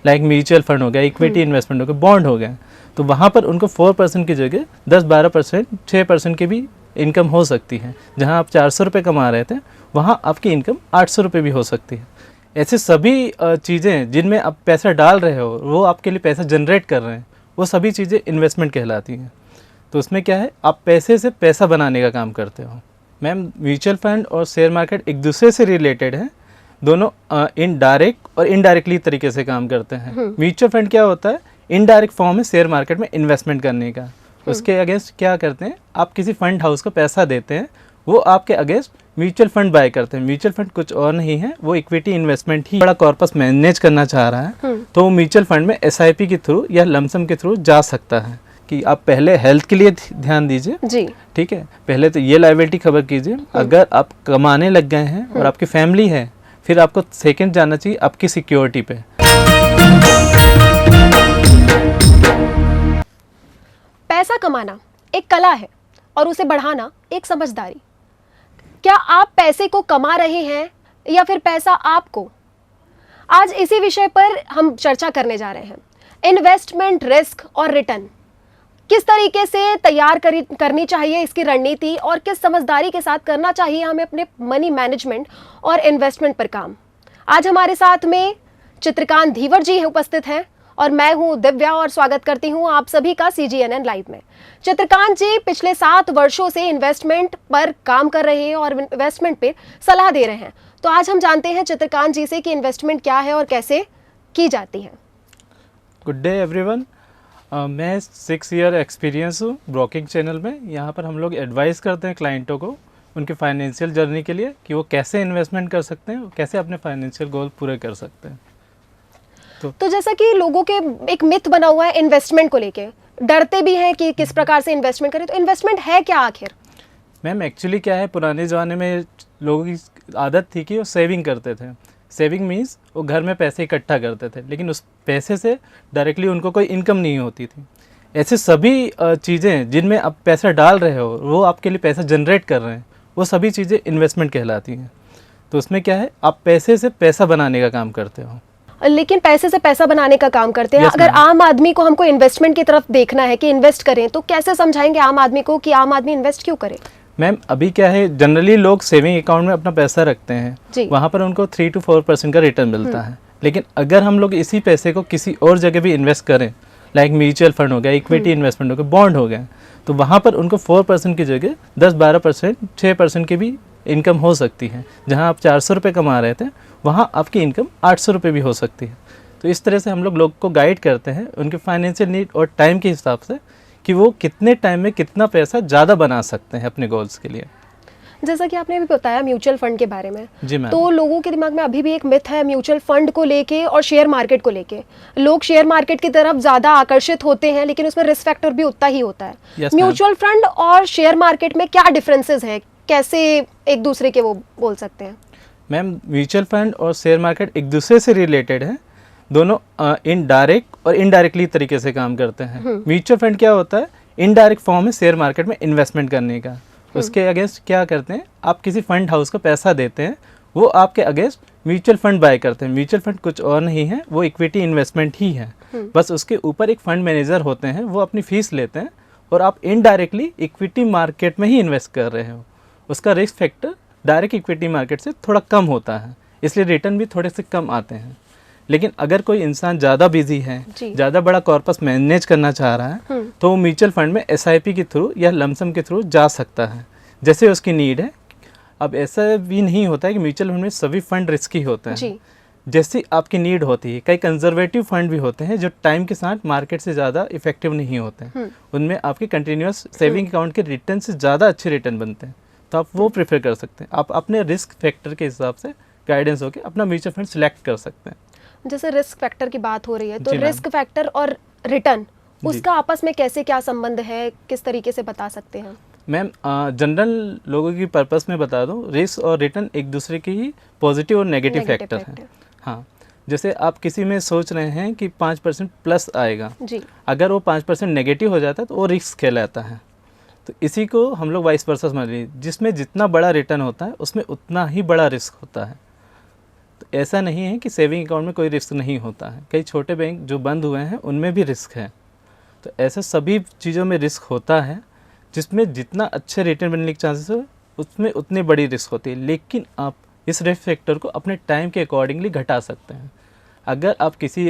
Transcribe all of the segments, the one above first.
Like mutual fund हो गया, equity investment हो गया, बॉन्ड हो गया, तो वहाँ पर उनको 4% की जगह 10-12%, 6% की भी इनकम हो सकती है। जहाँ आप 400 रुपये कमा रहे थे, वहाँ आपकी इनकम 800 रुपये भी हो सकती है। ऐसे सभी चीज़ें जिनमें आप पैसा डाल रहे हो, वो आपके लिए पैसा जनरेट कर रहे हैं, वो सभी चीज़ें इन्वेस्टमेंट कहलाती हैं। तो उसमें क्या है, आप पैसे से पैसा बनाने का काम करते हो। मैम, म्यूचुअल फंड और शेयर मार्केट एक दूसरे से रिलेटेड हैं, दोनों इनडायरेक्ट और इनडायरेक्टली तरीके से काम करते हैं। म्यूचुअल फंड क्या होता है, इनडायरेक्ट फॉर्म है शेयर मार्केट में इन्वेस्टमेंट करने का। उसके अगेंस्ट क्या करते हैं, आप किसी फंड हाउस को पैसा देते हैं, वो आपके अगेंस्ट म्यूचुअल फंड बाय करते हैं। म्यूचुअल फंड कुछ और नहीं है, वो इक्विटी इन्वेस्टमेंट ही बड़ा कॉर्पस मैनेज करना चाह रहा है, तो वो म्यूचुअल फंड में SIP के थ्रू या लमसम के थ्रू जा सकता है। कि आप पहले हेल्थ के लिए ध्यान दीजिए जी, ठीक है, पहले तो ये लायबिलिटी कवर कीजिए। अगर आप कमाने लग गए हैं और आपकी फैमिली है, फिर आपको सेकंड जाना चाहिए आपकी सिक्योरिटी पे। पैसा कमाना एक कला है और उसे बढ़ाना एक समझदारी। क्या आप पैसे को कमा रहे हैं या फिर पैसा आपको? आज इसी विषय पर हम चर्चा करने जा रहे हैं। इन्वेस्टमेंट, रिस्क और रिटर्न किस तरीके से तैयार करनी चाहिए, इसकी रणनीति, और किस समझदारी के साथ करना चाहिए हमें अपने मनी मैनेजमेंट और इन्वेस्टमेंट पर काम। आज हमारे साथ में चित्रकांत धीवर जी उपस्थित हैं और मैं हूं दिव्या और स्वागत करती हूं आप सभी का CGNN लाइव में। चित्रकांत जी पिछले 7 वर्षों से इन्वेस्टमेंट पर काम कर रहे हैं और इन्वेस्टमेंट पे सलाह दे रहे हैं। तो आज हम जानते हैं चित्रकांत जी से कि इन्वेस्टमेंट क्या है और कैसे की जाती है। Good day everyone. मैं 6 ईयर एक्सपीरियंस हूँ ब्रोकिंग चैनल में। यहाँ पर हम लोग एडवाइस करते हैं क्लाइंटों को उनके फाइनेंशियल जर्नी के लिए कि वो कैसे इन्वेस्टमेंट कर सकते हैं, कैसे अपने फाइनेंशियल गोल पूरे कर सकते हैं। तो जैसा कि लोगों के एक मिथ बना हुआ है इन्वेस्टमेंट को लेके, डरते भी हैं कि किस प्रकार से इन्वेस्टमेंट करें, तो इन्वेस्टमेंट है क्या आखिर? मैम, एक्चुअली क्या है, पुराने ज़माने में लोगों की आदत थी कि वो सेविंग करते थे। सेविंग मीन्स वो घर में पैसे इकट्ठा करते थे, लेकिन उस पैसे से डायरेक्टली उनको कोई इनकम नहीं होती थी। ऐसे सभी चीज़ें जिनमें आप पैसा डाल रहे हो, वो आपके लिए पैसा जनरेट कर रहे हैं, वो सभी चीज़ें इन्वेस्टमेंट कहलाती हैं। तो उसमें क्या है, आप पैसे से पैसा बनाने का काम करते हो। लेकिन पैसे से पैसा बनाने का काम करते हैं। अगर आम आदमी को हमको इन्वेस्टमेंट की तरफ देखना है कि इन्वेस्ट करें, तो कैसे समझाएंगे आम आदमी को कि आम आदमी इन्वेस्ट क्यों करे? मैम, अभी क्या है, जनरली लोग सेविंग अकाउंट में अपना पैसा रखते हैं, वहाँ पर उनको 3 to 4% का रिटर्न मिलता है। लेकिन अगर हम लोग इसी पैसे को किसी और जगह भी इन्वेस्ट करें, लाइक म्यूचुअल फंड हो गया, इक्विटी इन्वेस्टमेंट हो गया, बॉन्ड हो गया, तो वहाँ पर उनको 4% की जगह 10-12%, 6% की भी इनकम हो सकती है। जहाँ आप 400 रुपये कमा रहे थे, वहाँ आपकी इनकम 800 रुपये भी हो सकती है। तो इस तरह से हम लोग को गाइड करते हैं उनके फाइनेंशियल नीड और टाइम के हिसाब से कि वो कितने टाइम में कितना पैसा ज़्यादा बना सकते हैं अपने गोल्स के लिए। जैसा कि आपने अभी बताया म्यूचुअल फंड के बारे में, जी मैम, तो लोगों के दिमाग में अभी भी एक मिथ है म्यूचुअल फंड को लेके और शेयर मार्केट को लेके। लोग शेयर मार्केट की तरफ ज़्यादा आकर्षित होते हैं, लेकिन उसमें रिस्क फैक्टर भी उतना ही होता है। म्यूचुअल फंड और शेयर मार्केट में क्या डिफरेंसेस है, कैसे एक दूसरे के वो बोल सकते हैं? मैम, म्यूचुअल फंड और शेयर मार्केट एक दूसरे से रिलेटेड हैं, दोनों इनडायरेक्ट और इनडायरेक्टली तरीके से काम करते हैं। म्यूचुअल फंड क्या होता है, इनडायरेक्ट फॉर्म है शेयर मार्केट में इन्वेस्टमेंट करने का। उसके अगेंस्ट क्या करते हैं, आप किसी फंड हाउस को पैसा देते हैं, वो आपके अगेंस्ट म्यूचुअल फंड बाय करते हैं। म्यूचुअल फंड कुछ और नहीं है, वो इक्विटी इन्वेस्टमेंट ही है। बस उसके ऊपर एक फंड मैनेजर होते हैं, वो अपनी फीस लेते हैं और आप इनडायरेक्टली इक्विटी मार्केट में ही इन्वेस्ट कर रहे हो। उसका risk factor direct equity market से थोड़ा कम होता है, इसलिए रिटर्न भी थोड़े से कम आते हैं। लेकिन अगर कोई इंसान ज़्यादा बिजी है, ज़्यादा बड़ा कॉर्पस मैनेज करना चाह रहा है, तो वो म्यूचुअल फंड में SIP के थ्रू या लमसम के थ्रू जा सकता है, जैसे उसकी नीड है। अब ऐसा भी नहीं होता है कि म्यूचुअल फंड में सभी फंड रिस्की होते हैं, जैसी आपकी नीड होती है। कई कंजर्वेटिव फंड भी होते हैं जो टाइम के साथ मार्केट से ज़्यादा इफेक्टिव नहीं होते हैं, उनमें आपके कंटिन्यूस सेविंग अकाउंट के रिटर्न से ज़्यादा अच्छे रिटर्न बनते हैं, तो आप वो प्रेफर कर सकते हैं। आप अपने रिस्क फैक्टर के हिसाब से गाइडेंस होकर अपना म्यूचुअल फंड सिलेक्ट कर सकते हैं। जैसे रिस्क फैक्टर की बात हो रही है, तो रिस्क फैक्टर और रिटर्न, उसका आपस में कैसे क्या संबंध है, किस तरीके से बता सकते हैं? मैम, जनरल लोगों की पर्पस में बता दूं, रिस्क और रिटर्न एक दूसरे की ही पॉजिटिव और नेगेटिव फैक्टर हैं। हाँ, जैसे आप किसी में सोच रहे हैं कि 5% प्लस आएगा जी, अगर वो 5% नेगेटिव हो जाता है तो वो रिस्क कहलाता है। तो इसी को हम लोग वाइस वर्सा समझ लीजिए, जिसमें जितना बड़ा रिटर्न होता है उसमें उतना ही बड़ा रिस्क होता है। तो ऐसा नहीं है कि सेविंग अकाउंट में कोई रिस्क नहीं होता है, कई छोटे बैंक जो बंद हुए हैं उनमें भी रिस्क है। तो ऐसे सभी चीज़ों में रिस्क होता है, जिसमें जितना अच्छे रिटर्न बनने के चांसेस हो उसमें उतनी बड़ी रिस्क होती है, लेकिन आप इस रिस्क फैक्टर को अपने टाइम के अकॉर्डिंगली घटा सकते हैं। अगर आप किसी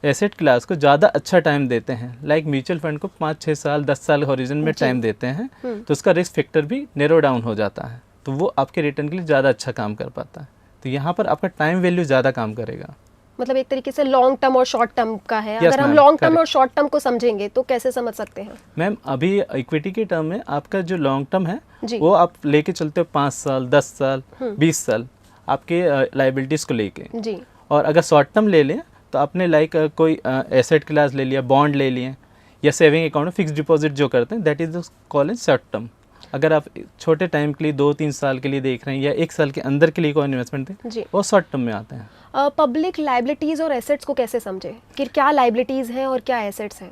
एसेट क्लास को ज़्यादा अच्छा टाइम देते हैं, लाइक म्यूचुअल फंड को 5-6 साल 10 साल हॉरिजन में टाइम देते हैं, तो उसका रिस्क फैक्टर भी नैरो डाउन हो जाता है, तो वो आपके रिटर्न के लिए ज़्यादा अच्छा काम कर पाता है। तो यहाँ पर आपका टाइम वैल्यू ज़्यादा काम करेगा। मतलब एक तरीके से लॉन्ग टर्म और शॉर्ट टर्म का है। Yes, अगर हम ma'am, लॉन्ग टर्म correct. और शॉर्ट टर्म को समझेंगे तो कैसे समझ सकते हैं? मैम अभी इक्विटी के टर्म में आपका जो लॉन्ग टर्म है जी। वो आप लेके चलते हो 5 साल 10 साल 20 साल आपके लाइबिलिटीज़ को लेके। जी। और अगर शॉर्ट टर्म ले लें तो आपने लाइक कोई एसेट क्लास ले लिया, बॉन्ड ले लिए, या सेविंग अकाउंट में फिक्स डिपॉजिट जो करते हैं, that is called as short term. अगर आप छोटे टाइम के लिए 2-3 साल के लिए देख रहे हैं या 1 साल के अंदर के लिए कोई इन्वेस्टमेंट जी। है, वो शॉर्ट टर्म में आते हैं। पब्लिक लाइबिलिटीज़ और एसेट्स को कैसे समझे कि क्या लाइबिलिटीज़ हैं और क्या एसेट्स हैं?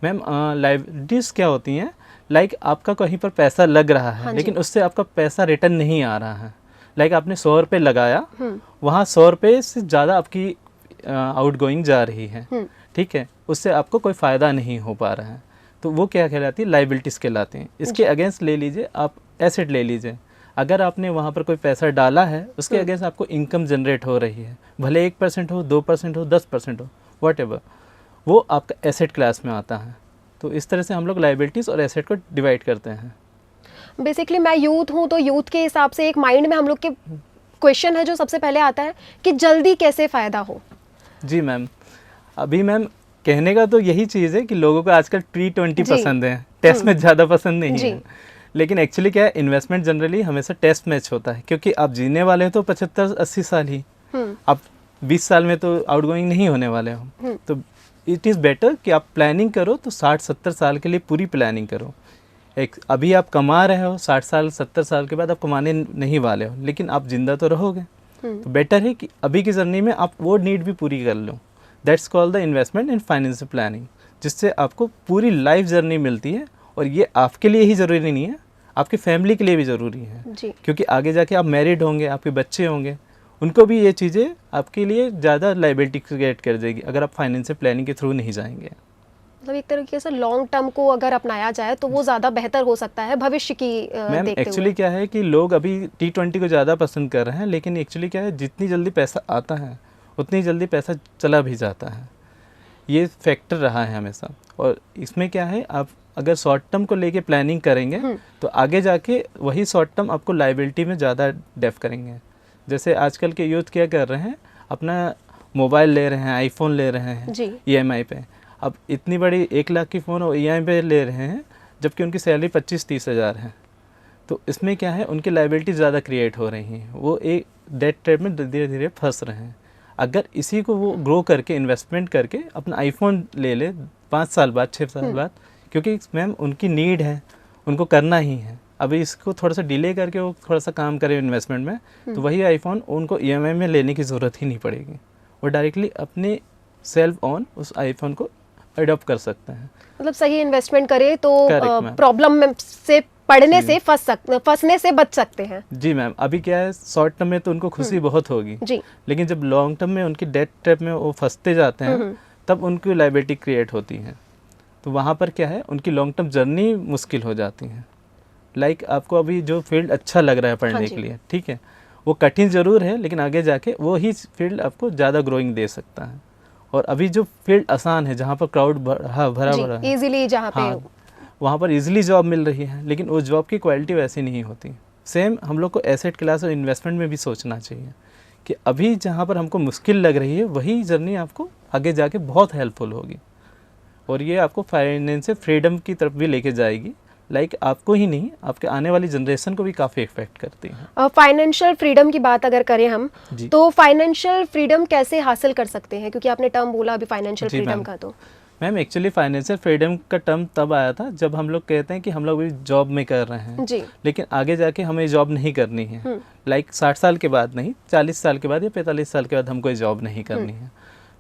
मैम लाइबिलिटीज़ क्या होती हैं, लाइक आपका कहीं पर पैसा लग रहा है, हाँ जी। लेकिन उससे आपका पैसा रिटर्न नहीं आ रहा है। लाइक आपने 100 रुपये लगाया, वहाँ 100 रुपये से ज़्यादा आपकी आउट गोइंग जा रही है, ठीक है, उससे आपको कोई फ़ायदा नहीं हो पा रहा है, तो वो क्या कहलाती है, लाइबिलिटीज़ कहलाती हैं। इसके अगेंस्ट ले लीजिए आप एसेट ले लीजिए। अगर आपने वहाँ पर कोई पैसा डाला है, उसके अगेंस्ट आपको इनकम जनरेट हो रही है, भले 1% हो, 2% हो, 10% हो, वॉट एवर, वो आपका एसेट क्लास में आता है। तो इस तरह से हम लोग लाइबिलिटीज़ और एसेट को डिवाइड करते हैं। बेसिकली मैं यूथ हूँ, तो यूथ के हिसाब से एक माइंड में हम लोग के क्वेश्चन है जो सबसे पहले आता है कि जल्दी कैसे फ़ायदा हो। जी मैम, अभी मैम कहने का तो यही चीज़ है कि लोगों को आजकल T20 पसंद है, टेस्ट मैच ज़्यादा पसंद नहीं है। लेकिन एक्चुअली क्या है, इन्वेस्टमेंट जनरली हमेशा टेस्ट मैच होता है, क्योंकि आप जीने वाले हो तो 75-80 साल ही, आप 20 साल में तो आउटगोइंग नहीं होने वाले हो। तो इट इज़ बेटर कि आप प्लानिंग करो तो 60-70 साल के लिए पूरी प्लानिंग करो। अभी आप कमा रहे हो, 60 साल 70 साल के बाद आप कमाने नहीं वाले हो, लेकिन आप जिंदा तो रहोगे, तो बेटर है कि अभी की जर्नी में आप वो नीड भी पूरी कर लो। That's called the investment in financial planning, जिससे आपको पूरी लाइफ जर्नी मिलती है। और ये आपके लिए ही ज़रूरी नहीं है, आपकी फैमिली के लिए भी ज़रूरी है जी। क्योंकि आगे जाके आप मैरिड होंगे, आपके बच्चे होंगे, उनको भी ये चीज़ें आपके लिए ज़्यादा लाइबिलिटी क्रिएट कर देगी अगर आप फाइनेंशियल प्लानिंग के थ्रू नहीं जाएंगे। मतलब एक तरीके से लॉन्ग टर्म को अगर अपनाया जाए तो वो ज़्यादा बेहतर हो सकता है भविष्य की मैम एक्चुअली क्या है कि लोग अभी T20 को ज़्यादा पसंद कर रहे हैं, लेकिन एक्चुअली क्या है, जितनी जल्दी पैसा आता है उतनी जल्दी पैसा चला भी जाता है। ये फैक्टर रहा है हमेशा। और इसमें क्या है, आप अगर शॉर्ट टर्म को लेके प्लानिंग करेंगे तो आगे जाके वही शॉर्ट टर्म आपको लाइबिलिटी में ज़्यादा डेफ करेंगे। जैसे आजकल के यूथ क्या कर रहे हैं, अपना मोबाइल ले रहे हैं, आईफोन ले रहे हैं EMI पे। अब इतनी बड़ी 1 लाख की फ़ोन EMI पे ले रहे हैं, जबकि उनकी सैलरी 25-30 हज़ार है। तो इसमें क्या है, उनकी लाइबिलिटी ज़्यादा क्रिएट हो रही हैं, वो एक डेट ट्रैप में धीरे धीरे फंस रहे हैं। अगर इसी को वो ग्रो करके इन्वेस्टमेंट करके अपना आईफोन ले ले 5 साल बाद 6 साल बाद, क्योंकि मैम उनकी नीड है, उनको करना ही है, अभी इसको थोड़ा सा डिले करके वो थोड़ा सा काम करें इन्वेस्टमेंट में, तो वही आईफोन उनको EMI में लेने की ज़रूरत ही नहीं पड़ेगी। वो डायरेक्टली अपने सेल्फ ऑन उस आईफोन को अडॉप्ट कर सकते हैं। मतलब सही इन्वेस्टमेंट करें तो Correct, प्रॉब्लम में से पड़ने से फंसने से बच सकते हैं। जी मैम, अभी क्या है, शॉर्ट टर्म में तो उनको खुशी बहुत होगी जी। लेकिन जब लॉन्ग टर्म में उनकी डेट ट्रैप में वो फंसते जाते हैं तब उनकी लाइबिलिटी क्रिएट होती है, तो वहाँ पर क्या है, उनकी लॉन्ग टर्म जर्नी मुश्किल हो जाती है। लाइक आपको अभी जो फील्ड अच्छा लग रहा है पढ़ने के लिए, ठीक है, वो कठिन ज़रूर है, लेकिन आगे जाके वो ही फील्ड आपको ज़्यादा ग्रोइंग दे सकता है। और अभी जो फील्ड आसान है, जहाँ पर क्राउड भरा है, इजीली जहाँ पे वहाँ पर इजीली जॉब मिल रही है, लेकिन उस जॉब की क्वालिटी वैसी नहीं होती। सेम हम लोग को एसेट क्लास और इन्वेस्टमेंट में भी सोचना चाहिए कि अभी जहाँ पर हमको मुश्किल लग रही है वही जर्नी आपको आगे जाके बहुत हेल्पफुल होगी, और ये आपको फाइनेंशियल फ्रीडम की तरफ भी लेके जाएगी। लाइक आपको ही नहीं, आपके आने वाली जनरेशन को भी काफ़ी इफेक्ट करती है। फाइनेंशियल फ्रीडम की बात अगर करें हम, तो फाइनेंशियल फ्रीडम कैसे हासिल कर सकते हैं, क्योंकि आपने टर्म बोला अभी फाइनेंशियल फ्रीडम का, तो मैम एक्चुअली फाइनेंशियल फ्रीडम का टर्म तब आया था जब हम लोग कहते हैं कि हम लोग अभी जॉब में कर रहे हैं जी, लेकिन आगे जाके हमें जॉब नहीं करनी है। लाइक 60 साल के बाद नहीं, 40 साल के बाद या 45 साल के बाद हमको जॉब नहीं करनी है,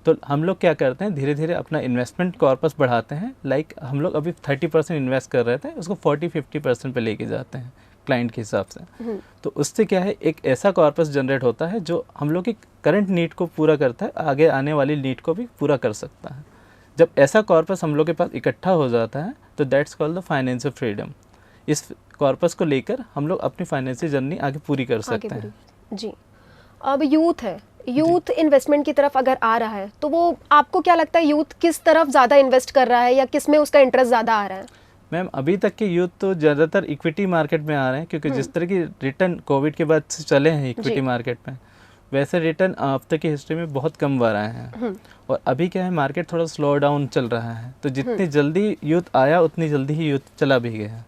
तो हम लोग क्या करते हैं, धीरे धीरे अपना इन्वेस्टमेंट कॉर्पस बढ़ाते हैं। लाइक हम लोग अभी 30% इन्वेस्ट कर रहे थे, उसको 40-50% पे लेके जाते हैं। क्लाइंट के हिसाब से। तो उससे क्या है, एक ऐसा कॉर्पस जनरेट होता है जो हम लोग की करंट नीड को पूरा करता है, आगे आने वाली नीड को भी पूरा कर सकता है। जब ऐसा कॉर्पस हम लोग के पास इकट्ठा हो जाता है तो that's called the financial freedom. इस कॉर्पस को लेकर हम लोग अपनी फाइनेंशियल जर्नी आगे पूरी कर सकते हैं। जी, अब यूथ है, यूथ इन्वेस्टमेंट की तरफ अगर आ रहा है तो वो आपको क्या लगता है यूथ किस तरफ ज़्यादा इन्वेस्ट कर रहा है या किस में उसका इंटरेस्ट ज़्यादा आ रहा है? मैम अभी तक के यूथ तो ज़्यादातर इक्विटी मार्केट में आ रहे हैं, क्योंकि जिस तरह की रिटर्न कोविड के बाद से चले हैं इक्विटी मार्केट में, वैसे रिटर्न अब तक की हिस्ट्री में बहुत कम बार आए हैं। और अभी क्या है, मार्केट थोड़ा स्लो डाउन चल रहा है, तो जितनी जल्दी यूथ आया उतनी जल्दी ही यूथ चला भी गया।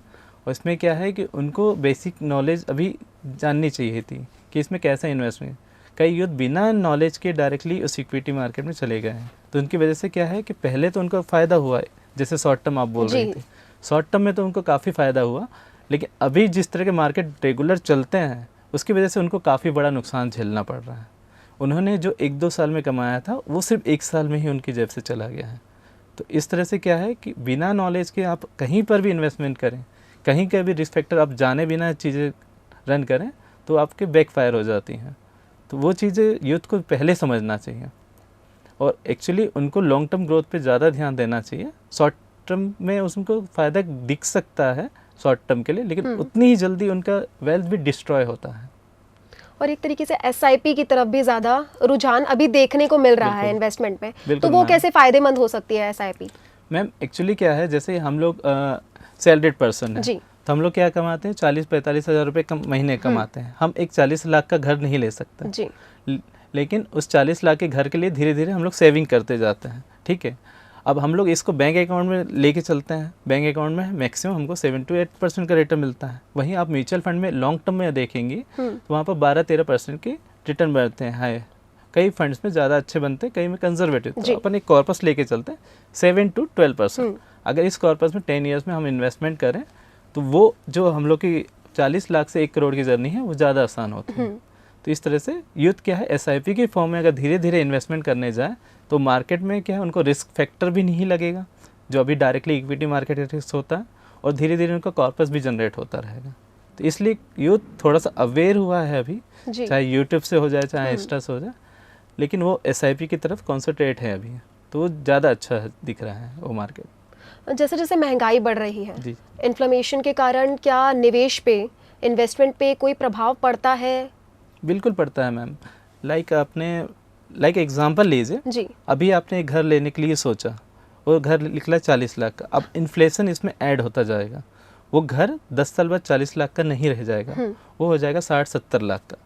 और इसमें क्या है कि उनको बेसिक नॉलेज अभी जाननी चाहिए थी कि इसमें कैसा इन्वेस्टमेंट। कई यूथ बिना नॉलेज के डायरेक्टली उस इक्विटी मार्केट में चले गए हैं, तो उनकी वजह से क्या है कि पहले तो उनको फ़ायदा हुआ है, जैसे शॉर्ट टर्म आप बोल रहे थे, शॉर्ट टर्म में तो उनको काफ़ी फ़ायदा हुआ, लेकिन अभी जिस तरह के मार्केट रेगुलर चलते हैं उसकी वजह से उनको काफ़ी बड़ा नुकसान झेलना पड़ रहा है। उन्होंने जो 1-2 साल में कमाया था वो सिर्फ 1 साल में ही उनकी जेब से चला गया है। तो इस तरह से क्या है कि बिना नॉलेज के आप कहीं पर भी इन्वेस्टमेंट करें, कहीं का भी रिस्क फैक्टर आप जाने बिना चीज़ें रन करें तो आपके बैकफायर हो जाती हैं। तो वो चीज़ें यूथ को पहले समझना चाहिए और एक्चुअली उनको लॉन्ग टर्म ग्रोथ पे ज़्यादा ध्यान देना चाहिए। शॉर्ट टर्म में उसको फ़ायदा दिख सकता है शॉर्ट टर्म के लिए, लेकिन उतनी ही जल्दी उनका वेल्थ भी डिस्ट्रॉय होता है। और एक तरीके से एसआईपी की तरफ भी ज़्यादा रुझान अभी देखने को मिल रहा है इन्वेस्टमेंट में, तो वो कैसे फ़ायदेमंद हो सकती है एसआईपी? मैम एक्चुअली क्या है, जैसे हम लोग सैलरीड पर्सन है, तो हम लोग क्या कमाते हैं, 40-45 हज़ार रुपये महीने कमाते हैं। हम एक 40 लाख का घर नहीं ले सकते जी, लेकिन उस 40 लाख के घर के लिए धीरे धीरे हम लोग सेविंग करते जाते हैं। ठीक है, अब हम लोग इसको बैंक अकाउंट में लेके चलते हैं, बैंक अकाउंट में मैक्सिमम हमको 7-8% का रिटर्न मिलता है। वहीं आप म्यूचुअल फंड में लॉन्ग टर्म में देखेंगे तो वहाँ पर 12-13% के रिटर्न बनते हैं हाई। कई फंड्स में ज़्यादा अच्छे बनते हैं, कई में कंजर्वेटिव। तो अपन एक कॉर्पस लेके चलते हैं 7-12%। अगर इस कॉर्पस में 10 ईयर्स में हम इन्वेस्टमेंट करें तो वो जो हम लोग की 40 लाख से 1 करोड़ की जर्नी है वो ज़्यादा आसान होती है। तो इस तरह से यूथ क्या है, एसआईपी के फॉर्म में अगर धीरे धीरे इन्वेस्टमेंट करने जाए तो मार्केट में क्या है, उनको रिस्क फैक्टर भी नहीं लगेगा जो अभी डायरेक्टली इक्विटी मार्केट रिस्क होता है, और धीरे धीरे उनका कॉर्पस भी जनरेट होता रहेगा। तो इसलिए यूथ थोड़ा सा अवेयर हुआ है अभी, चाहे यूट्यूब से हो जाए चाहे इंस्टा से हो जाए, लेकिन वो एसआईपी की तरफ कॉन्सेंट्रेट है अभी, तो वो ज़्यादा अच्छा दिख रहा है वो मार्केट। जैसे जैसे महंगाई बढ़ रही है, इन्फ्लेमेशन के कारण क्या निवेश पे, इन्वेस्टमेंट पे कोई प्रभाव पड़ता है? बिल्कुल पड़ता है मैम। लाइक एग्जांपल लीजिए जी, अभी आपने एक घर लेने के लिए सोचा, वो घर निकला 40 लाख का। अब इन्फ्लेशन इसमें ऐड होता जाएगा, वो घर 10 साल बाद 40 लाख का नहीं रह जाएगा, वो हो जाएगा 60-70 लाख का।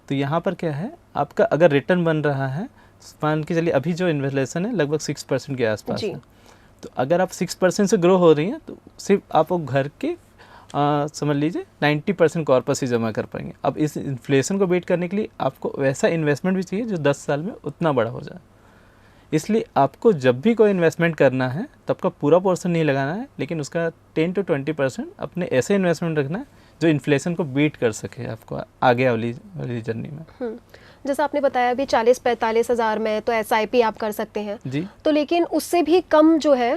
तो यहाँ पर क्या है, आपका अगर रिटर्न बन रहा है, मान के चलिए अभी जो इन्फ्लेशन है लगभग 6% के आसपास है, तो अगर आप 6% से ग्रो हो रही हैं तो सिर्फ आप वो घर के समझ लीजिए 90% कॉर्पस ही जमा कर पाएंगे। अब इस इन्फ्लेशन को बीट करने के लिए आपको वैसा इन्वेस्टमेंट भी चाहिए जो 10 साल में उतना बड़ा हो जाए। इसलिए आपको जब भी कोई इन्वेस्टमेंट करना है तो आपका पूरा पोर्शन नहीं लगाना है, लेकिन उसका 10-20% अपने ऐसे इन्वेस्टमेंट रखना है जो इन्फ्लेशन को बीट कर सके आपको आगे वाली जर्नी में। जैसा आपने बताया अभी 40-45 हज़ार में तो एसआईपी आप कर सकते हैं जी, तो लेकिन उससे भी कम जो है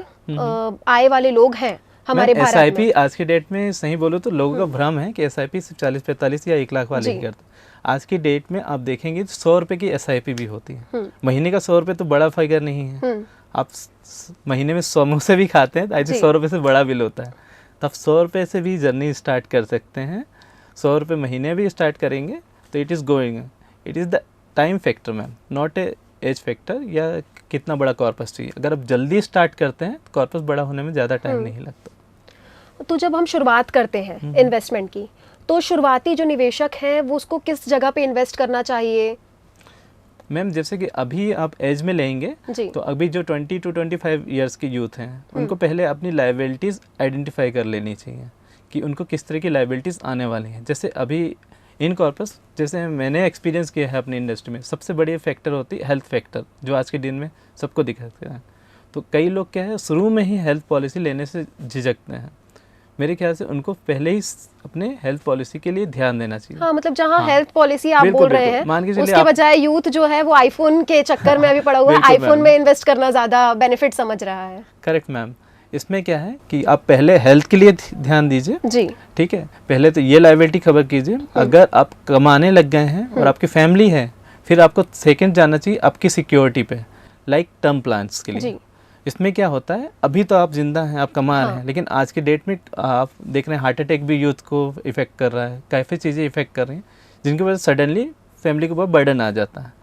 आय वाले लोग हैं हमारे भारत में। एसआईपी आज की डेट में सही बोलो तो लोगों का भ्रम है कि एसआईपी सिर्फ 40-45 या 1 लाख वाले ही करते। आज की डेट में आप देखेंगे 100 रुपये की एसआईपी भी होती है। महीने का 100 रुपये तो बड़ा फिगर नहीं है। आप महीने में समोसे भी खाते हैं तो आज 100 रुपये से बड़ा बिल होता है, तो आप 100 रुपये से भी जर्नी स्टार्ट कर सकते हैं। 100 रुपये महीने भी स्टार्ट करेंगे तो it is going, it is the time factor ma'am, not a age factor या कितना बड़ा कॉर्पस चाहिए। अगर आप जल्दी स्टार्ट करते हैं तो कॉर्पस बड़ा होने में ज़्यादा टाइम नहीं लगता। तो जब हम शुरुआत करते हैं इन्वेस्टमेंट की, तो शुरुआती जो निवेशक हैं वो उसको किस जगह पे इन्वेस्ट करना चाहिए? मैम जैसे कि अभी आप एज में लेंगे तो अभी जो 20-25 ईयर्स के यूथ हैं उनको पहले अपनी लायबिलिटीज़ आइडेंटिफाई कर लेनी चाहिए कि उनको किस तरह की लायबिलिटीज़ आने वाली हैं। जैसे अभी इन कॉर्पस, जैसे मैंने एक्सपीरियंस किया है अपनी इंडस्ट्री में, सबसे बड़ी फैक्टर होती है हेल्थ फैक्टर, जो आज के दिन में सबको दिखता है। तो कई लोग क्या है शुरू में ही हेल्थ पॉलिसी लेने से झिझकते हैं। मेरे ख्याल से उनको पहले ही अपने हेल्थ पॉलिसी के लिए ध्यान देना चाहिए। हाँ, मतलब जहाँ हेल्थ पॉलिसी आप बोल रहे हैं उसके बजाय यूथ जो है वो आईफोन के चक्कर में अभी पड़ा हुआ है, आईफोन में इन्वेस्ट करना ज़्यादा बेनिफिट समझ रहा है। करेक्ट मैम, इसमें क्या है कि आप पहले हेल्थ के लिए ध्यान दीजिए, जी, ठीक है। पहले तो ये लायबिलिटी कवर कीजिए। अगर आप कमाने लग गए हैं और आपकी फैमिली है, फिर आपको सेकंड जाना चाहिए आपकी सिक्योरिटी पे, लाइक टर्म प्लान्स के लिए। जी, इसमें क्या होता है, अभी तो आप जिंदा हैं, आप कमा रहे हैं, लेकिन आज के डेट में आप देख रहे हैं हार्ट अटैक भी यूथ को इफेक्ट कर रहा है, काफ़ी चीज़ें इफेक्ट कर रही हैं, जिनकी वजह से सडनली फैमिली के ऊपर बर्डन आ जाता है।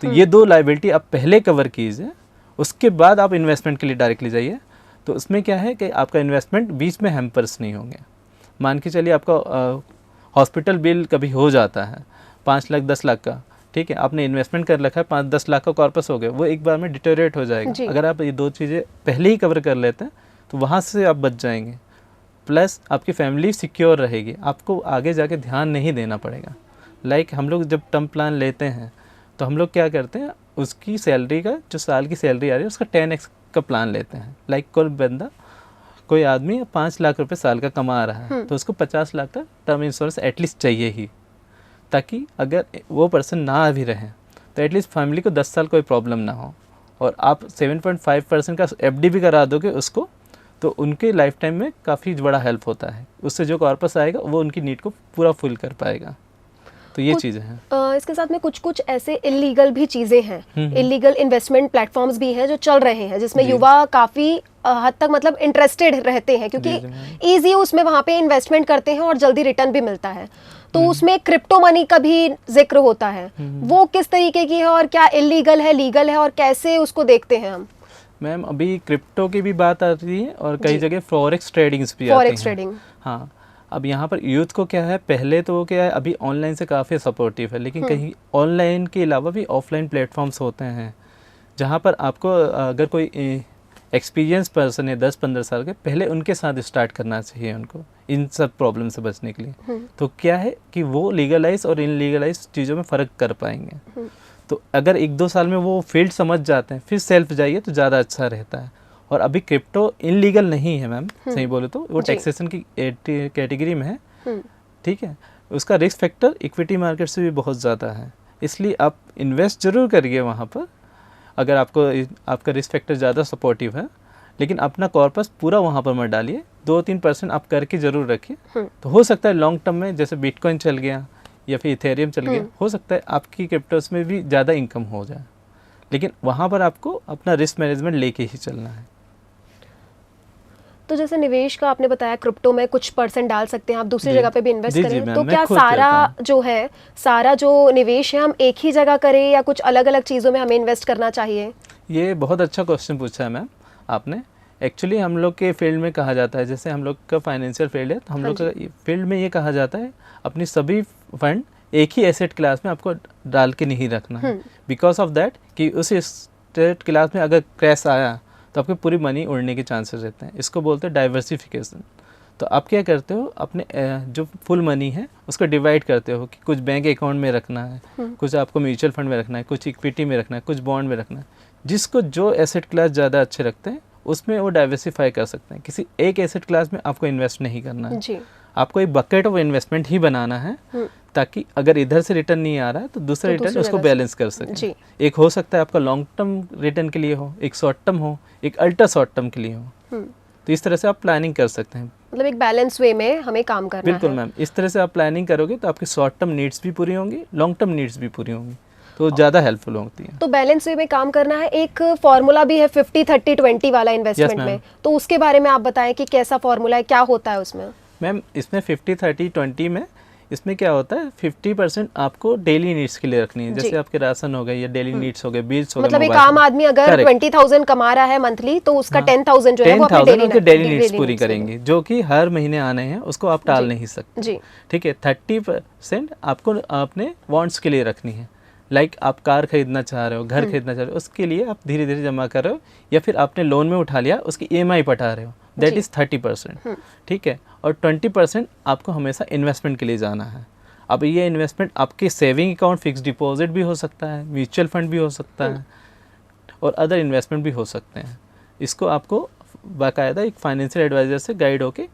तो ये दो लायबिलिटी आप पहले कवर कीजिए, उसके बाद आप इन्वेस्टमेंट के लिए डायरेक्टली जाइए। तो उसमें क्या है कि आपका इन्वेस्टमेंट बीच में हैम्पर्स नहीं होंगे। मान के चलिए आपका हॉस्पिटल बिल कभी हो जाता है 5 लाख 10 लाख का, ठीक है, आपने इन्वेस्टमेंट कर रखा है, 5-10 लाख का कॉर्पस हो गया, वो एक बार में डिटोरेट हो जाएगा। अगर आप ये दो चीज़ें पहले ही कवर कर लेते हैं तो वहाँ से आप बच जाएंगे, प्लस आपकी फैमिली सिक्योर रहेगी, आपको आगे जाके ध्यान नहीं देना पड़ेगा। लाइक हम लोग जब टर्म प्लान लेते हैं तो हम लोग क्या करते हैं, उसकी सैलरी का जो साल की सैलरी आ रही है उसका 10x का प्लान लेते हैं। लाइक कोई आदमी 5 लाख रुपए साल का कमा रहा है, तो उसको 50 लाख का टर्म इंश्योरेंस एटलीस्ट चाहिए ही, ताकि अगर वो पर्सन ना भी रहे तो एटलीस्ट फैमिली को 10 साल कोई प्रॉब्लम ना हो। और आप 7.5% का FD भी करा दोगे उसको, तो उनके लाइफ टाइम में काफ़ी बड़ा हेल्प होता है। उससे जो कॉर्पस आएगा वो उनकी नीड को पूरा फुल कर पाएगा। तो ये चीज़ें हैं। इसके साथ में कुछ कुछ ऐसे इलीगल भी चीज़ें हैं, इलीगल इन्वेस्टमेंट प्लेटफॉर्म्स भी हैं जो चल रहे हैं, जिसमें युवा काफ़ी हद तक मतलब इंटरेस्टेड रहते हैं, क्योंकि ईजी उसमें वहाँ पे इन्वेस्टमेंट करते हैं और जल्दी रिटर्न भी मिलता है। तो उसमें क्रिप्टो मनी का भी जिक्र होता है, वो किस तरीके की है और क्या इलीगल है, लीगल है, और कैसे उसको देखते हैं हम? मैम अभी क्रिप्टो की भी बात आ रही है और कई जगह फॉरेक्स ट्रेडिंग्स भी आती हैं। फॉरेक्स ट्रेडिंग, हाँ। अब यहाँ पर यूथ को क्या है, पहले तो वो क्या है, अभी ऑनलाइन से काफ़ी सपोर्टिव है, लेकिन कहीं ऑनलाइन के अलावा भी ऑफलाइन प्लेटफॉर्म्स होते हैं जहाँ पर आपको अगर कोई एक्सपीरियंस पर्सन है 10-15 साल के, पहले उनके साथ स्टार्ट करना चाहिए उनको इन सब प्रॉब्लम से बचने के लिए। तो क्या है कि वो लीगलाइज और इनलीगलाइज चीज़ों में फ़र्क कर पाएंगे। तो अगर 1-2 साल में वो फील्ड समझ जाते हैं, फिर सेल्फ जाइए तो ज़्यादा अच्छा रहता है। और अभी क्रिप्टो इनलीगल नहीं है मैम, सही बोले तो वो टैक्सेशन की कैटेगरी में है, ठीक है। उसका रिस्क फैक्टर इक्विटी मार्केट से भी बहुत ज़्यादा है, इसलिए आप इन्वेस्ट ज़रूर करिए वहाँ पर अगर आपका रिस्क फैक्टर ज़्यादा सपोर्टिव है, लेकिन अपना कॉर्पस पूरा वहाँ पर मत डालिए, 2-3% आप करके ज़रूर रखिए। तो हो सकता है लॉन्ग टर्म में जैसे बिटकॉइन चल गया या फिर इथेरियम चल गया, हो सकता है आपकी क्रिप्टोस में भी ज़्यादा इनकम हो जाए, लेकिन वहाँ पर आपको अपना रिस्क मैनेजमेंट लेके ही चलना है। तो जैसे निवेश का आपने बताया, क्रिप्टो में कुछ % डाल सकते हैं, आप दूसरी जगह पे भी इन्वेस्ट करें, तो क्या सारा जो निवेश है हम एक ही जगह करें या कुछ अलग अलग चीज़ों में हमें इन्वेस्ट करना चाहिए? ये बहुत अच्छा क्वेश्चन पूछा है मैम आपने। एक्चुअली हम लोग के फील्ड में कहा जाता है, जैसे हम लोग का फाइनेंशियल फील्ड है, तो हम लोग का फील्ड में ये कहा जाता है अपनी सभी फंड एक ही एसेट क्लास में आपको डाल के नहीं रखना है, बिकॉज ऑफ दैट कि उस एसेट क्लास में अगर क्रैश आया तो आपकी पूरी मनी उड़ने के चांसेस रहते हैं। इसको बोलते हैं डाइवर्सिफिकेशन। तो आप क्या करते हो, अपने जो फुल मनी है उसको डिवाइड करते हो कि कुछ बैंक अकाउंट में रखना है, कुछ आपको म्यूचुअल फंड में रखना है, कुछ इक्विटी में रखना है, कुछ बॉन्ड में रखना है। जिसको जो एसेट क्लास ज़्यादा अच्छे रखते हैं उसमें वो डाइवर्सिफाई कर सकते हैं। किसी एक एसेट क्लास में आपको इन्वेस्ट नहीं करना है जी। आपको एक बकेट ऑफ इन्वेस्टमेंट ही बनाना है, ताकि अगर इधर से रिटर्न नहीं आ रहा है तो दूसरा रिटर्न उसको बैलेंस कर सके। एक हो सकता है आपका लॉन्ग टर्म रिटर्न के लिए हो, एक शॉर्ट टर्म हो, एक अल्ट्रा शॉर्ट टर्म के लिए हो। तो इस तरह से आप प्लानिंग कर सकते हैं, मतलब एक बैलेंस वे में हमें काम करना है। बिल्कुल मैम, इस तरह से आप प्लानिंग करोगे तो आपकी शॉर्ट टर्म नीड्स भी पूरी होंगी, लॉन्ग टर्म नीड्स भी पूरी होंगी, तो ज़्यादा हेल्पफुल होती है। तो बैलेंस वे में काम करना है। एक फॉर्मूला भी है 50-30-20 वाला इन्वेस्टमेंट में, तो उसके बारे में आप बताएं कि कैसा फॉर्मूला है, क्या होता है उसमें? मैम इसमें 50-30-20 में इसमें क्या होता है, 50% आपको डेली नीड्स के लिए रखनी है, जैसे आपके राशन हो गए या डेली नीड्स हो गए, बिल्स हो गए। मतलब एक आम आदमी अगर 20,000 कमा रहा है मंथली, तो उसका 10,000 जो है वो अपने डेली नीड्स पूरी करेंगे, जो कि हर महीने आने हैं, उसको आप टाल नहीं सकते जी। ठीक है। 30% आपको अपने वांट्स के लिए रखनी है, लाइक आप कार खरीदना चाह रहे हो, घर खरीदना चाह रहे हो, उसके लिए आप धीरे धीरे जमा कर रहे हो, या फिर आपने लोन में उठा लिया उसकी EMI पटा रहे हो, दैट इज़ 30%। ठीक है। और 20% आपको हमेशा इन्वेस्टमेंट के लिए जाना है। अब ये इन्वेस्टमेंट आपके सेविंग अकाउंट, फिक्स डिपॉजिट भी हो सकता है, म्यूचुअल फंड भी हो सकता है, और अदर इन्वेस्टमेंट भी हो सकते हैं। इसको आपको बाकायदा एक फाइनेंशियल एडवाइज़र से गाइड होके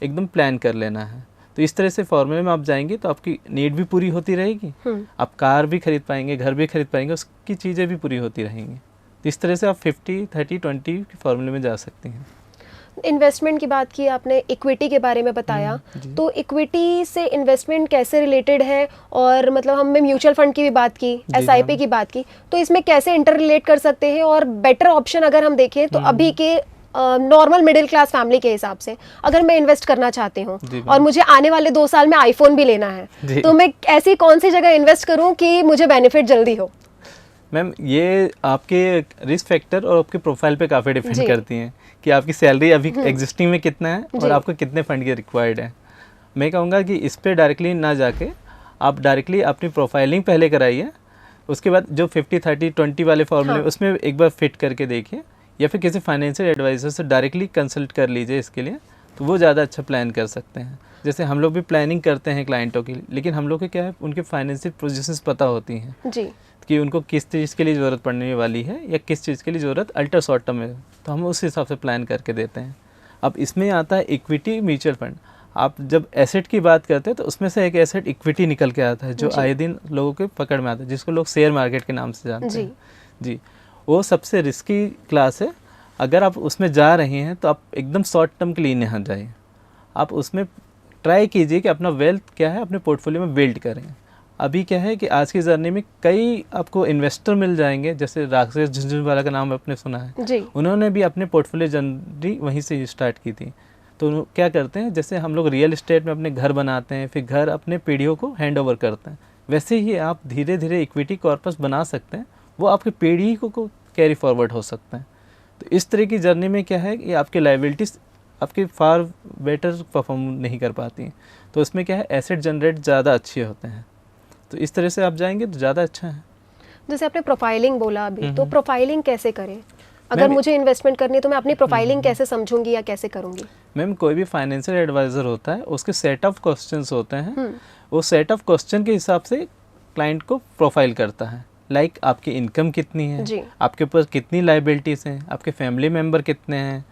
एकदम प्लान कर लेना है। तो इस तरह से फॉर्मूले में आप जाएंगे तो आपकी नीड भी पूरी होती रहेगी, आप कार भी खरीद पाएंगे, घर भी खरीद पाएंगे, उसकी चीज़ें भी पूरी होती रहेंगी। तो इस तरह से आप 50-30-20 के फॉर्मूले में जा सकती हैं। इन्वेस्टमेंट की बात की आपने, इक्विटी के बारे में बताया, जी। तो इक्विटी से इन्वेस्टमेंट कैसे रिलेटेड है? और मतलब हमने म्यूचुअल फंड की भी बात की, जी एसआईपी मैम। की बात की, तो इसमें कैसे इंटर रिलेट कर सकते हैं? और बेटर ऑप्शन अगर हम देखें तो अभी के नॉर्मल मिडिल क्लास फैमिली के हिसाब से अगर मैं इन्वेस्ट करना चाहती हूँ जी मैम। और मुझे आने वाले 2 साल में आईफोन भी लेना है, जी। तो मैं ऐसी कौन सी जगह इन्वेस्ट करूँ कि मुझे बेनिफिट जल्दी हो? मैम ये आपके रिस्क फैक्टर और आपके प्रोफाइल पे काफ़ी जी। डिपेंड करती हैं कि आपकी सैलरी अभी एग्जिस्टिंग में कितना है जी। और आपको कितने फंड की रिक्वायर्ड है। मैं कहूँगा कि इस पे डायरेक्टली ना जाके आप डायरेक्टली अपनी प्रोफाइलिंग पहले कराइए, उसके बाद जो 50-30-20 वाले फॉर्मूले हाँ। उसमें एक बार फिट करके देखिए, या फिर किसी फाइनेंशियल एडवाइज़र से डायरेक्टली कंसल्ट कर लीजिए इसके लिए, तो वो ज़्यादा अच्छा प्लान कर सकते हैं। जैसे हम लोग भी प्लानिंग करते हैं क्लाइंटों की, लेकिन हम लोग को क्या है उनके फाइनेंशियल पोजीशंस पता होती हैं जी। कि उनको किस चीज़ के लिए ज़रूरत पड़ने वाली है या किस चीज़ के लिए ज़रूरत अल्ट्रा शॉर्ट टर्म है, तो हम उस हिसाब से प्लान करके देते हैं। अब इसमें आता है इक्विटी म्यूचुअल फंड। आप जब एसेट की बात करते हैं तो उसमें से एक एसेट इक्विटी निकल के आता है जो जी। आए दिन लोगों के पकड़ में आता है, जिसको लोग शेयर मार्केट के नाम से जानते जी। हैं। जी, वो सबसे रिस्की क्लास है। अगर आप उसमें जा रहे हैं तो आप एकदम शॉर्ट टर्म के लिए ना जाइए, आप उसमें ट्राई कीजिए कि अपना वेल्थ क्या है अपने पोर्टफोलियो में बिल्ड करें। अभी क्या है कि आज की जर्नी में कई आपको इन्वेस्टर मिल जाएंगे, जैसे राकेश झुंझुनवाला का नाम आपने सुना है, जी। उन्होंने भी अपने पोर्टफोलियो जर्नी वहीं से स्टार्ट की थी। तो क्या करते हैं, जैसे हम लोग रियल एस्टेट में अपने घर बनाते हैं, फिर घर अपने पीढ़ियों को हैंड ओवर करते हैं, वैसे ही आप धीरे धीरे इक्विटी कॉर्पस बना सकते हैं, वो आपकी पीढ़ी को कैरी फॉरवर्ड हो सकते हैं। तो इस तरह की जर्नी में क्या है कि आपकी लाइबिलिटीज़ आपकी फार बेटर परफॉर्म नहीं कर पाती हैं, तो उसमें क्या है एसेट जनरेट ज़्यादा अच्छे होते हैं। तो इस तरह से आप जाएंगे तो ज़्यादा अच्छा है। जैसे आपने प्रोफाइलिंग बोला अभी, तो प्रोफाइलिंग कैसे करें? अगर मैम, मुझे इन्वेस्टमेंट करनी है तो मैं अपनी प्रोफाइलिंग कैसे समझूंगी या कैसे करूंगी? मैम कोई भी फाइनेंशियल एडवाइज़र होता है, उसके सेट ऑफ क्वेश्चंस होते हैं, वो सेट ऑफ क्वेश्चन के हिसाब से क्लाइंट को प्रोफाइल करता है। लाइक आपकी इनकम कितनी है, जी। आपके पास कितनी लाइबिलिटीज़ हैं, आपके फैमिली मेम्बर कितने हैं,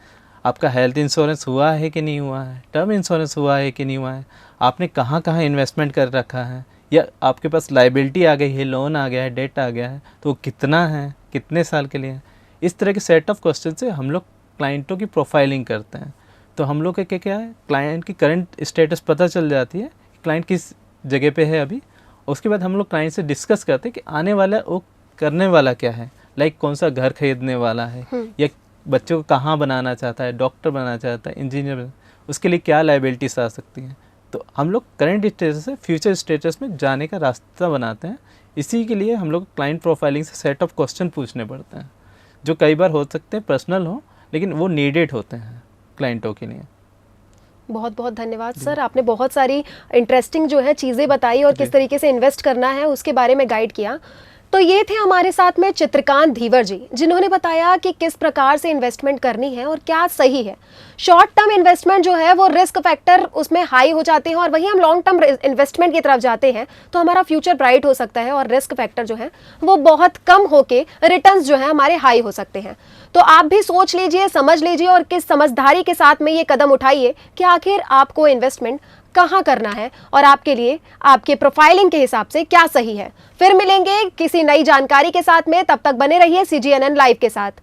आपका हेल्थ इंश्योरेंस हुआ है कि नहीं हुआ है, टर्म इंश्योरेंस हुआ है कि नहीं हुआ है, आपने कहाँ कहाँ इन्वेस्टमेंट कर रखा है, या आपके पास लाइबिलिटी आ गई है, लोन आ गया है, डेट आ गया है, तो वो कितना है, कितने साल के लिए है। इस तरह के सेट ऑफ क्वेश्चन से हम लोग क्लाइंटों की प्रोफाइलिंग करते हैं। तो हम लोग का क्या है, क्लाइंट की करंट स्टेटस पता चल जाती है, क्लाइंट किस जगह पे है अभी। उसके बाद हम लोग क्लाइंट से डिस्कस करते हैं कि आने वाला वो करने वाला क्या है, लाइक कौन सा घर खरीदने वाला है, या बच्चों को कहाँ बनाना चाहता है, डॉक्टर बनाना चाहता है, इंजीनियर, उसके लिए क्या लाइबिलिटीज आ सकती हैं। तो हम लोग करंट स्टेटस से फ्यूचर स्टेटस में जाने का रास्ता बनाते हैं। इसी के लिए हम लोग क्लाइंट प्रोफाइलिंग से सेट ऑफ क्वेश्चन पूछने पड़ते हैं, जो कई बार हो सकते हैं पर्सनल हो, लेकिन वो नीडेड होते हैं क्लाइंटों के लिए। बहुत बहुत धन्यवाद सर, आपने बहुत सारी इंटरेस्टिंग जो है चीज़ें बताई और किस तरीके से इन्वेस्ट करना है उसके बारे में गाइड किया। तो ये थे हमारे साथ में चित्रकांत धीवर जी, जिन्होंने बताया कि किस प्रकार से इन्वेस्टमेंट करनी है और क्या सही है। शॉर्ट टर्म इन्वेस्टमेंट जो है वो रिस्क फैक्टर उसमें हाई हो जाते हैं, और वहीं हम लॉन्ग टर्म इन्वेस्टमेंट की तरफ जाते हैं तो हमारा फ्यूचर ब्राइट हो सकता है और रिस्क फैक्टर जो है वो बहुत कम होके रिटर्न्स जो है हमारे हाई हो सकते हैं। तो आप भी सोच लीजिए, समझ लीजिए और किस समझदारी के साथ में ये कदम उठाइए कि आखिर आपको इन्वेस्टमेंट कहाँ करना है और आपके लिए आपके प्रोफाइलिंग के हिसाब से क्या सही है। फिर मिलेंगे किसी नई जानकारी के साथ में, तब तक बने रहिए CGNN लाइव के साथ।